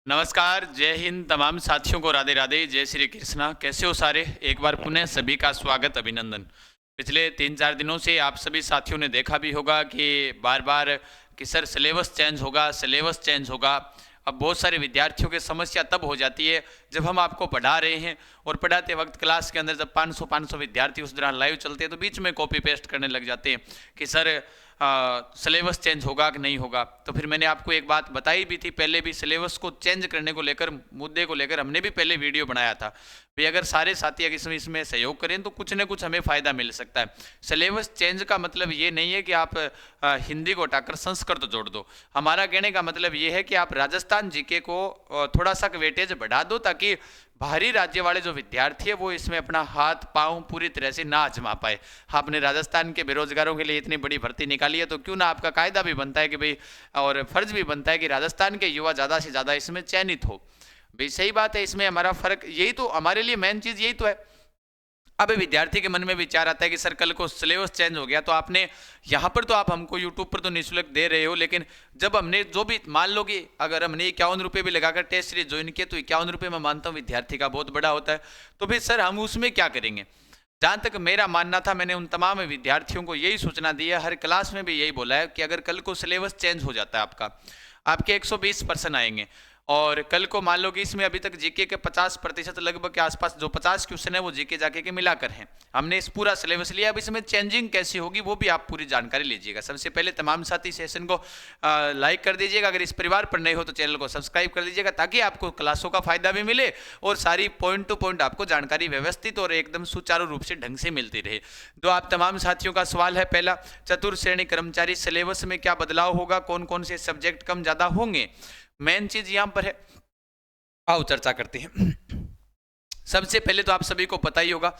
नमस्कार, जय हिंद तमाम साथियों को राधे राधे, जय श्री कृष्णा। कैसे हो सारे? एक बार पुनः सभी का स्वागत, अभिनंदन। पिछले 3-4 दिनों से आप सभी साथियों ने देखा भी होगा कि बार-बार कि सर सिलेबस चेंज होगा, सिलेबस चेंज होगा। अब बहुत सारे विद्यार्थियों की समस्या तब हो जाती है जब हम आपको पढ़ा रहे हैं और पढ़ाते वक्त क्लास के अंदर जब 500 विद्यार्थी उस दौरान लाइव चलते हैं तो बीच में कॉपी पेस्ट करने लग जाते हैं कि सर सिलेबस चेंज होगा कि नहीं होगा। तो फिर मैंने आपको एक बात बताई भी थी पहले भी, सिलेबस को चेंज करने को लेकर, मुद्दे को लेकर हमने भी पहले वीडियो बनाया था भाई। अगर सारे साथी अगर इसमें सहयोग करें तो कुछ न कुछ हमें फ़ायदा मिल सकता है। सिलेबस चेंज का मतलब ये नहीं है कि आप हिंदी को हटाकर संस्कृत जोड़ दो। हमारा कहने का मतलब ये है कि आप राजस्थान जीके को थोड़ा सा वेटेज बढ़ा दो ताकि बाहरी राज्य वाले जो विद्यार्थी है वो इसमें अपना हाथ पांव पूरी तरह से ना आजमा पाए। आपने राजस्थान के बेरोजगारों के लिए इतनी बड़ी भर्ती निकाली है तो क्यों ना आपका कायदा भी बनता है कि भाई, और फर्ज भी बनता है कि राजस्थान के युवा ज़्यादा से ज़्यादा इसमें चयनित हो। भाई सही बात है, इसमें हमारा फर्क यही तो, हमारे लिए मेन चीज़ यही तो है। अब विद्यार्थी के मन में विचार आता है कि सर कल को सिलेबस चेंज हो गया तो आपने यहाँ पर तो आप हमको यूट्यूब पर तो निःशुल्क दे रहे हो, लेकिन जब हमने जो भी मान लो कि अगर हमने 51 रुपये भी लगाकर टेस्ट सीरीज ज्वाइन किए तो 51 रुपये मैं मानता हूँ विद्यार्थी का बहुत बड़ा होता है। तो फिर सर हम उसमें क्या करेंगे? जहाँ तक मेरा मानना था, मैंने उन तमाम विद्यार्थियों को यही सूचना दी है, हर क्लास में भी यही बोला है कि अगर कल को सिलेबस चेंज हो जाता है आपके 120% आएंगे और कल को मान लो कि इसमें अभी तक जीके के 50% लगभग के आसपास जो 50 क्वेश्चन है वो जीके जाके के मिलाकर हैं। हमने इस पूरा सिलेबस लिया। अब इसमें चेंजिंग कैसी होगी वो भी आप पूरी जानकारी लीजिएगा। सबसे पहले तमाम साथी सेशन को लाइक कर दीजिएगा। अगर इस परिवार पर नए हो तो चैनल को सब्सक्राइब कर दीजिएगा ताकि आपको क्लासों का फायदा भी मिले और सारी पॉइंट टू पॉइंट आपको जानकारी व्यवस्थित और एकदम सुचारू रूप से ढंग से मिलती रहे। तो आप तमाम साथियों का सवाल है पहला, चतुर्थ श्रेणी कर्मचारी सिलेबस में क्या बदलाव होगा, कौन कौन से सब्जेक्ट कम ज्यादा होंगे, मेन चीज यहां पर है। आओ चर्चा करते हैं। सबसे पहले तो आप सभी को पता ही होगा,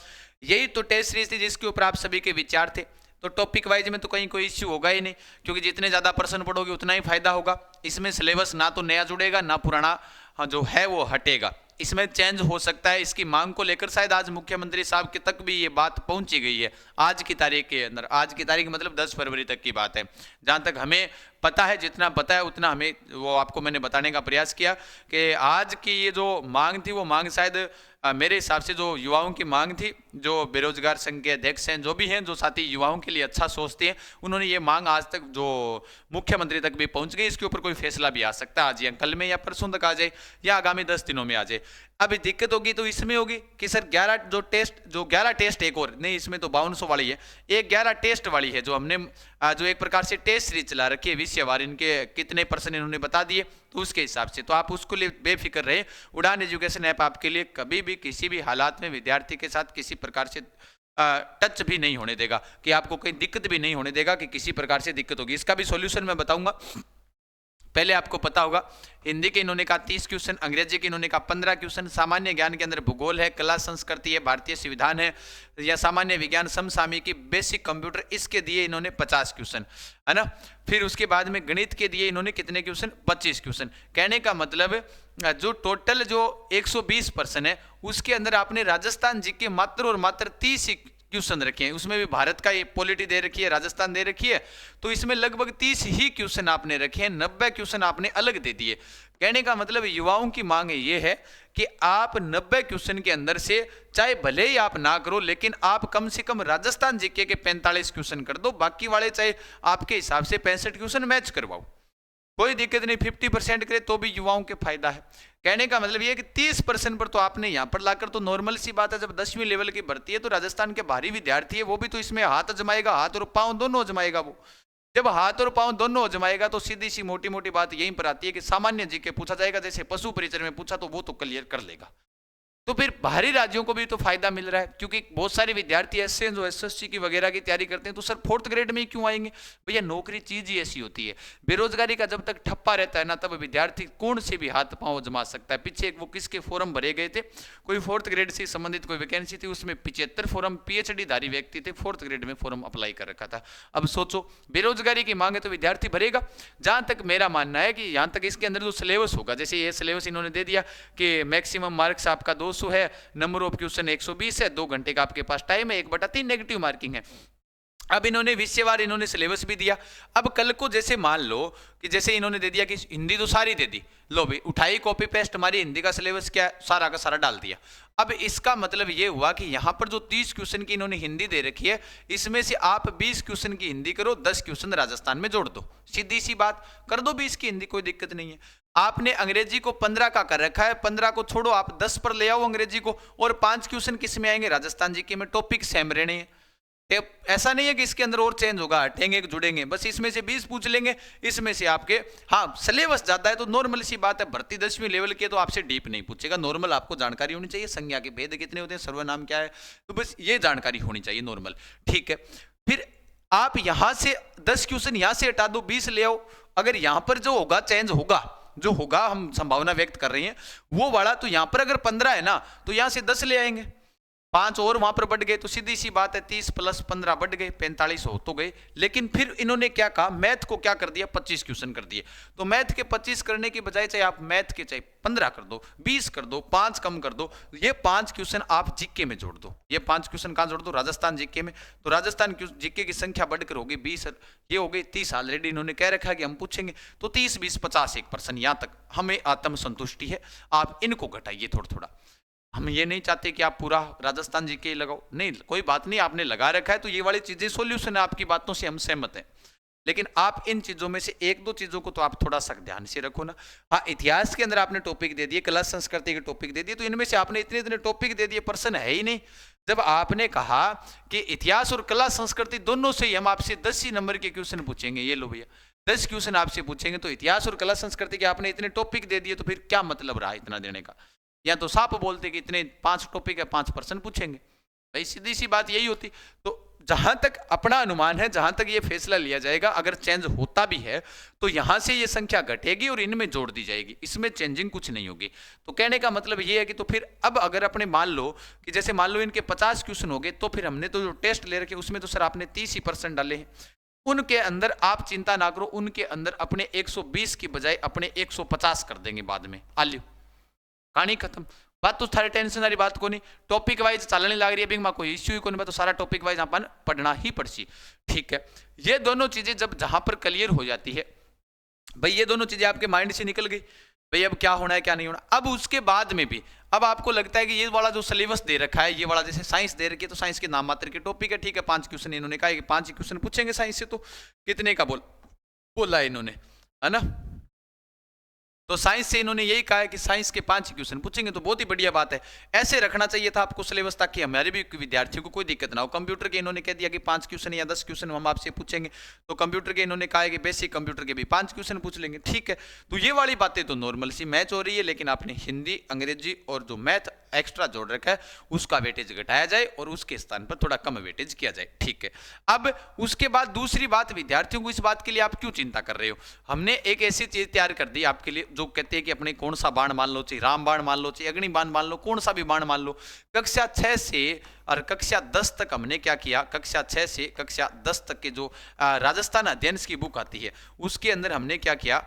यही तो टेस्ट सीरीज थी जिसके ऊपर आप सभी के विचार थे। तो टॉपिक वाइज में तो कहीं कोई इश्यू होगा ही नहीं, क्योंकि जितने ज्यादा प्रश्न पढ़ोगे उतना ही फायदा होगा। इसमें सिलेबस ना तो नया जुड़ेगा ना पुराना जो है वो हटेगा। इसमें चेंज हो सकता है, इसकी मांग को लेकर शायद आज मुख्यमंत्री साहब के तक भी ये बात पहुंची गई है आज की तारीख के अंदर। आज की तारीख मतलब 10 फरवरी तक की बात है। जहां तक हमें पता है, जितना पता है उतना हमें वो आपको मैंने बताने का प्रयास किया कि आज की ये जो मांग थी वो मांग शायद मेरे हिसाब से जो युवाओं की मांग थी, जो बेरोजगार संघ के अध्यक्ष हैं, जो भी हैं, जो साथी युवाओं के लिए अच्छा सोचते हैं, उन्होंने ये मांग आज तक जो मुख्यमंत्री तक भी पहुंच गई। इसके ऊपर कोई फैसला भी आ सकता है आज या कल में या परसों तक आ जाए या आगामी 10 दिनों में आ जाए। अभी दिक्कत होगी तो इसमें होगी कि सर 11 टेस्ट एक और नहीं, इसमें तो 5200 वाली है, एक 11 टेस्ट वाली है जो हमने जो एक प्रकार से टेस्ट सीरीज चला रखी है विषयवार, इनके कितने % इन्होंने बता दिए तो उसके हिसाब से तो आप उसको लिए बेफिक्र रहे। उड़ान एजुकेशन ऐप आपके लिए कभी भी किसी भी हालात में विद्यार्थी के साथ किसी प्रकार से टच भी नहीं होने देगा, कि आपको कोई दिक्कत भी नहीं होने देगा कि किसी प्रकार से दिक्कत होगी। इसका भी सॉल्यूशन मैं बताऊंगा। पहले आपको पता होगा हिंदी के इन्होंने कहा 30 क्वेश्चन, अंग्रेजी के इन्होंने कहा 15 क्वेश्चन, सामान्य ज्ञान के अंदर भूगोल है, कला संस्कृति है, भारतीय संविधान है या सामान्य विज्ञान, समसामयिकी, बेसिक कंप्यूटर, इसके दिए इन्होंने 50 क्वेश्चन, है ना। फिर उसके बाद में गणित के दिए इन्होंने कितने क्वेश्चन? 25 क्वेश्चन। कहने का मतलब जो टोटल जो 120% है उसके अंदर आपने राजस्थान जी के मात्र और मात्र 30 क्वेश्चन रखे हैं। उसमें भी भारत का ये पॉलिटी दे रखी है, राजस्थान दे रखी है, तो इसमें लगभग 30 ही क्वेश्चन आपने रखे हैं, 90 क्वेश्चन आपने अलग दे दिए। कहने का मतलब युवाओं की मांग ये है कि आप 90 क्वेश्चन के अंदर से चाहे भले ही आप ना करो, लेकिन आप कम से कम राजस्थान जीके के 45 क्वेश्चन कर दो, बाकी वाले चाहे आपके हिसाब से 65 क्वेश्चन मैच करवाओ, कोई दिक्कत नहीं। 50% करे तो भी युवाओं के फायदा है। कहने का मतलब ये है कि 30% पर तो आपने यहाँ पर लाकर, तो नॉर्मल सी बात है, जब 10वीं लेवल की भर्ती है तो राजस्थान के बाहरी विद्यार्थी है वो भी तो इसमें हाथ अजमाएगा, हाथ और पांव दोनों अजमाएगा। वो जब हाथ और पांव दोनों अजमाएगा तो सीधी सी मोटी मोटी बात यहीं पर आती है कि सामान्य जीके पूछा जाएगा, जैसे पशु परिचय में पूछा तो वो तो क्लियर कर लेगा। तो फिर बाहरी राज्यों को भी तो फायदा मिल रहा है, क्योंकि बहुत सारे विद्यार्थी ऐसे हैं जो एसएससी की वगैरह की तैयारी करते हैं, तो सर 4th ग्रेड में ही क्यों आएंगे भैया? नौकरी चीज ही ऐसी होती है। बेरोजगारी का जब तक ठप्पा रहता है ना, तब विद्यार्थी कौन से भी हाथ पांव जमा सकता है। पीछे वो किसके फॉर्म भरे गए थे, कोई 4th ग्रेड से संबंधित कोई वैकेंसी थी, उसमें 75 फॉर्म पीएचडी धारी व्यक्ति थे, 4th ग्रेड में फॉर्म अप्लाई कर रखा था। अब सोचो बेरोजगारी की मांग है तो विद्यार्थी भरेगा। जहां तक मेरा मानना है कि यहां तक इसके अंदर जो सिलेबस होगा, जैसे ये सिलेबस इन्होंने दे दिया कि मैक्सिमम मार्क्स आपका 200 है, नंबर ऑफ क्वेश्चन 120 है, 2 घंटे का आपके पास टाइम है, 1/3 नेगेटिव मार्किंग है। अब इन्होंने विषयवार इन्होंने सिलेबस भी दिया। अब कल को जैसे मान लो कि जैसे इन्होंने दे दिया कि हिंदी तो सारी दे दी, लो भाई उठाई कॉपी पेस्ट, हमारी हिंदी का सिलेबस क्या है, सारा का सारा डाल दिया। अब इसका मतलब ये हुआ कि यहाँ पर जो 30 क्वेश्चन की इन्होंने हिंदी दे रखी है, इसमें से आप 20 क्वेश्चन की हिंदी करो, 10 क्वेश्चन राजस्थान में जोड़ दो, सीधी सी बात कर दो 20 की हिंदी, कोई दिक्कत नहीं है। आपने अंग्रेजी को 15 का कर रखा है, 15 को छोड़ो, आप 10 पर ले आओ अंग्रेजी को, और 5 क्वेश्चन किस में आएंगे, राजस्थान जी के में, टॉपिक सेम रहने हैं। ऐसा नहीं है कि इसके अंदर और चेंज होगा, हटेंगे जुड़ेंगे, बस इसमें से 20 पूछ लेंगे, इसमें से आपके हाँ सिलेबस ज्यादा है तो नॉर्मल सी बात है, भर्ती 10वीं लेवल की है तो आपसे डीप नहीं पूछेगा, नॉर्मल आपको जानकारी होनी चाहिए, संज्ञा के भेद कितने होते हैं, सर्वनाम क्या है, तो बस ये जानकारी होनी चाहिए नॉर्मल, ठीक है। फिर आप यहां से 10 क्वेश्चन यहां से हटा दो, 20 ले आओ। अगर यहां पर जो होगा चेंज होगा, जो होगा हम संभावना व्यक्त कर रहे हैं वो वाला, तो यहां पर अगर 15 है ना तो यहां से 10 ले आएंगे, 5 और वहां पर बढ़ गए, तो सीधी सी बात है 30 प्लस 15 बढ़ गए, 45 हो तो गए। लेकिन फिर इन्होंने क्या कहा, मैथ को क्या कर दिया, 25 क्वेश्चन कर दिए। तो मैथ के 25 करने की बजाय चाहे आप मैथ के चाहे 15 कर दो, 20 कर दो, 5 कम कर दो, ये 5 क्वेश्चन आप जीके में जोड़ दो। ये 5 क्वेश्चन कहां जोड़ दो, राजस्थान जीके में। तो राजस्थान जीके की संख्या बढ़कर होगी 20, ये हो गई 30, ऑलरेडी इन्होंने कह रखा है कि हम पूछेंगे, तो 30 20 50 1%, यहां तक हमें आत्म संतुष्टि है। आप इनको घटाइए थोड़ा थोड़ा, हम ये नहीं चाहते कि आप पूरा राजस्थान जी के लगाओ, नहीं कोई बात नहीं, आपने लगा रखा है तो ये वाली चीजें सॉल्यूशन है, आपकी बातों से हम सहमत हैं। लेकिन आप इन चीजों में से एक दो चीजों को तो आप थोड़ा सा ध्यान से रखो ना। हाँ, इतिहास के अंदर आपने टॉपिक दे दिए, कला संस्कृति के टॉपिक दे दिए, तो इनमें से आपने इतने इतने टॉपिक दे दिए, प्रश्न है ही नहीं। जब आपने कहा कि इतिहास और कला संस्कृति दोनों से ही हम आपसे 10 ही नंबर के क्वेश्चन पूछेंगे, ये लो भैया 10 क्वेश्चन आपसे पूछेंगे, तो इतिहास और कला संस्कृति के आपने इतने टॉपिक दे दिए, तो फिर क्या मतलब रहा इतना देने का। या तो साफ बोलते कि इतने 5 टॉपिक है, 5% पूछेंगे, भाई सीधी सी बात यही होती। तो जहां तक अपना अनुमान है, जहां तक ये फैसला लिया जाएगा, अगर चेंज होता भी है तो यहां से ये संख्या घटेगी और इनमें जोड़ दी जाएगी, इसमें चेंजिंग कुछ नहीं होगी। तो कहने का मतलब ये है कि तो फिर अब अगर अपने मान लो कि जैसे मान लो इनके 50 क्वेश्चन हो गए, तो फिर हमने तो जो टेस्ट ले रखे उसमें तो सर आपने 30% डाले हैं, उनके अंदर आप चिंता ना करो, उनके अंदर अपने 120 की बजाय अपने 150 कर देंगे बाद में, आलियो कहानी खत्म। बात तो थारे टेंशन वाली बात को नहीं, टॉपिक वाइज चलने लग रही है, मैं कोई इश्यू ही को नहीं, तो सारा टॉपिक वाइज अपन पढ़ना ही पड़सी, ठीक है। ये दोनों चीजें जब जहां पर क्लियर हो जाती है भाई, ये दोनों चीजें आपके माइंड से निकल गई भाई, अब क्या होना है क्या नहीं होना। अब उसके बाद में भी अब आपको लगता है कि ये वाला जो सिलेबस दे रखा है, ये वाला जैसे साइंस दे रखी है, तो साइंस के नाम मात्र के टॉपिक है, ठीक है, 5 क्वेश्चन इन्होंने कहा कि 5 क्वेश्चन पूछेंगे साइंस से, तो कितने का बोला इन्होंने, है ना। तो साइंस से इन्होंने यही कहा है कि साइंस के 5 क्वेश्चन पूछेंगे, तो बहुत ही बढ़िया बात है, ऐसे रखना चाहिए था आपको सिलेबस, ताकि हमारे भी विद्यार्थियों को कोई दिक्कत ना हो। कंप्यूटर के इन्होंने कह दिया कि 5 क्वेश्चन या 10 क्वेश्चन हम आपसे पूछेंगे, तो कंप्यूटर के इन्होंने कहा है कि बेसिक कंप्यूटर के भी 5 क्वेश्चन पूछ लेंगे, ठीक है। तो ये वाली बातें तो नॉर्मल सी मैच हो रही है, लेकिन आपने हिंदी, अंग्रेजी और जो मैथ एक्स्ट्रा जोड़ रखा है उसका वेटेज घटाया जाए और उसके स्थान पर थोड़ा कम वेटेज किया जाए, ठीक है। अब उसके बाद दूसरी बात, विद्यार्थियों को इस बात के लिए आप क्यों चिंता कर रहे हो, हमने एक ऐसी चीज तैयार कर दी आपके लिए जो कहते हैं कि अपने कौन सा बाण मान लो, चाहे राम बाण मान लो, चाहे अग्नि बाण मान लो, कौन सा भी बाण मान लो। कक्षा 6 से और कक्षा 10 तक हमने क्या किया, कक्षा 6 से कक्षा 10 तक के जो राजस्थान अध्ययन की बुक आती है उसके अंदर हमने क्या किया,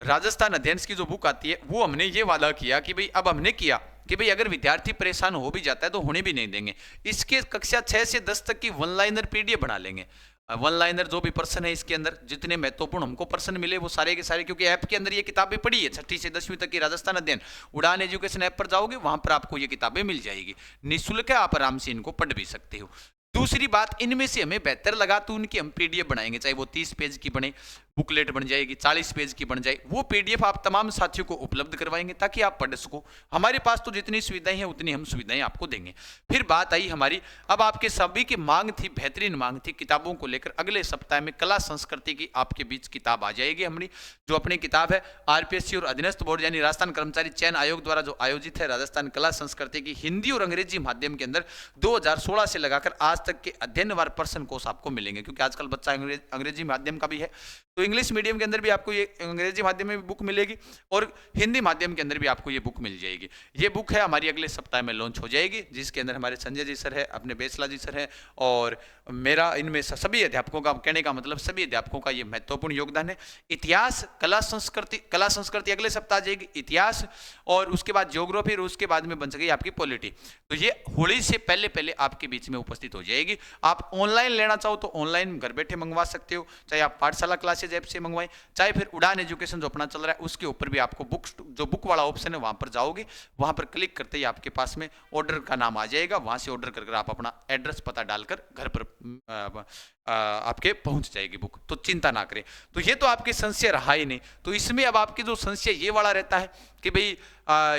राजस्थान अध्ययन की जो बुक आती है वो हमने ये वादा किया कि भाई, अब हमने किया कि भाई अगर विद्यार्थी परेशान हो भी जाता है तो होने भी नहीं देंगे, इसके कक्षा 6 से 10 तक की वन लाइनर पीडीएफ बना लेंगे। वन लाइनर जो भी पर्सन है इसके अंदर जितने महत्वपूर्ण हमको पर्सन मिले वो सारे के सारे, क्योंकि ऐप के अंदर ये किताबें पड़ी है 6ठी से 10वीं तक की राजस्थान अध्ययन, उड़ान एजुकेशन ऐप पर जाओगे वहां पर आपको ये किताबें मिल जाएगी, निःशुल्क है, आप आराम से इनको पढ़ भी सकते हो। दूसरी बात, इनमें से हमें बेहतर लगा तो उनकी हम पीडीएफ बनाएंगे, चाहे वो 30 पेज की बने, बुकलेट बन जाएगी, 40 पेज की बन जाए, वो पीडीएफ आप तमाम साथियों को उपलब्ध करवाएंगे ताकि आप पढ़ सको। हमारे पास तो जितनी सुविधाएं हैं उतनी हम सुविधाएं आपको देंगे। फिर बात आई हमारी, अब आपके सभी की मांग थी, बेहतरीन मांग थी किताबों को लेकर, अगले सप्ताह में कला संस्कृति की आपके बीच किताब आ जाएगी हमारी, जो अपनी किताब है आरपीएससी और अधीनस्थ बोर्ड यानी राजस्थान कर्मचारी चयन आयोग द्वारा जो आयोजित है राजस्थान कला संस्कृति की हिंदी और अंग्रेजी माध्यम के अंदर 2016 से लगाकर आज तक के अध्ययनवार पर्सन कोर्स आपको मिलेंगे, क्योंकि आजकल बच्चा अंग्रेजी माध्यम का भी है, तो इंग्लिश मीडियम के अंदर भी आपको ये अंग्रेजी माध्यम में भी बुक मिलेगी और हिंदी माध्यम के अंदर भी आपको ये बुक मिल जाएगी। ये बुक है हमारी अगले सप्ताह में लॉन्च हो जाएगी, जिसके अंदर हमारे संजय जी सर है, अपने बेसला जी सर है और मेरा, इनमें सभी अध्यापकों का, कहने का मतलब सभी अध्यापकों का ये महत्वपूर्ण योगदान है। इतिहास, कला संस्कृति अगले सप्ताह आ जाएगी, इतिहास और उसके बाद ज्योग्राफी और उसके बाद में बन सकेगी आपकी पॉलिटी। तो ये होली से पहले पहले आपके बीच में उपस्थित हो जाएगी। जाएगी। आप ऑनलाइन लेना चाहो तो ऑनलाइन घर बैठे मंगवा सकते हो, चाहे आप पाठशाला क्लासेज ऐप से मंगवाएं, चाहे फिर उड़ान एजुकेशन जो अपना चल रहा है उसके ऊपर भी आपको बुक्स, जो बुक वाला ऑप्शन है वहां पर जाओगे, वहां पर क्लिक करते ही आपके पास में ऑर्डर का नाम आ जाएगा, वहां से ऑर्डर कर आप अपना एड्रेस पता डालकर घर पर आपके पहुंच जाएगी बुक, तो चिंता ना करें। तो ये तो आपके संशय रहा ही नहीं। तो इसमें अब आपके जो संशय ये वाला रहता है कि भाई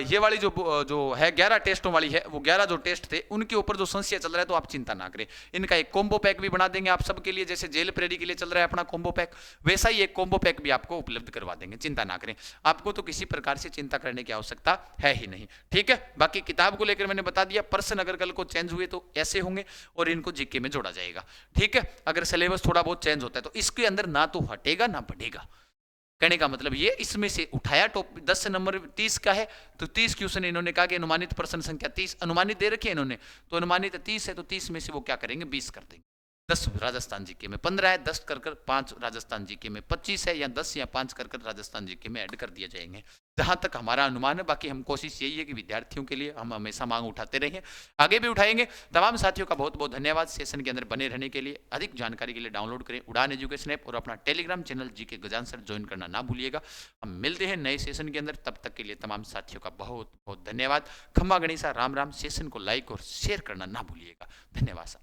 ये वाली जो है 11 टेस्टों वाली है, वो 11 जो टेस्ट थे उनके ऊपर जो संशय चल रहा है, तो आप चिंता ना करें। इनका एक कॉम्बो पैक भी बना देंगे आप सबके लिए, जैसे जेल प्रेडी के लिए चल रहा है अपना कॉम्बो पैक, वैसा ही एक कॉम्बो पैक भी आपको उपलब्ध करवा देंगे, चिंता ना करें। आपको तो किसी प्रकार से चिंता करने की आवश्यकता है ही नहीं, ठीक है। बाकी किताब को लेकर मैंने बता दिया, प्रश्न अगर कल को चेंज हुए तो ऐसे होंगे और इनको जीके में जोड़ा जाएगा, ठीक है। अगर सिलेबस थोड़ा बहुत चेंज होता है तो इसके अंदर ना तो हटेगा ना बढ़ेगा। कहने का मतलब ये, इसमें से उठाया टॉप 10 नंबर 30 का है, तो 30 क्वेश्चन इन्होंने कहा कि अनुमानित प्रश्न संख्या 30 अनुमानित दे रखी है इन्होंने, तो अनुमानित 30 है तो 30 में से वो क्या करेंगे 20 कर देंगे। 10 राजस्थान जीके में, 15 है 10 कर 5 राजस्थान जीके में, 25 है या 10 या 5 कर राजस्थान जीके में ऐड कर दिए जाएंगे, जहां तक हमारा अनुमान है। बाकी हम कोशिश यही है कि विद्यार्थियों के लिए हम हमेशा मांग उठाते रहेंगे, आगे भी उठाएंगे। तमाम साथियों का बहुत बहुत धन्यवाद सेशन के अंदर बने रहने के लिए। अधिक जानकारी के लिए डाउनलोड करें उड़ान एजुकेशन ऐप और अपना टेलीग्राम चैनल जीके गजान सर ज्वाइन करना ना भूलिएगा। हम मिलते हैं नए सेशन के अंदर, तब तक के लिए तमाम साथियों का बहुत बहुत धन्यवाद। खम्मा गणेशा, राम राम। सेशन को लाइक और शेयर करना ना भूलिएगा। धन्यवाद।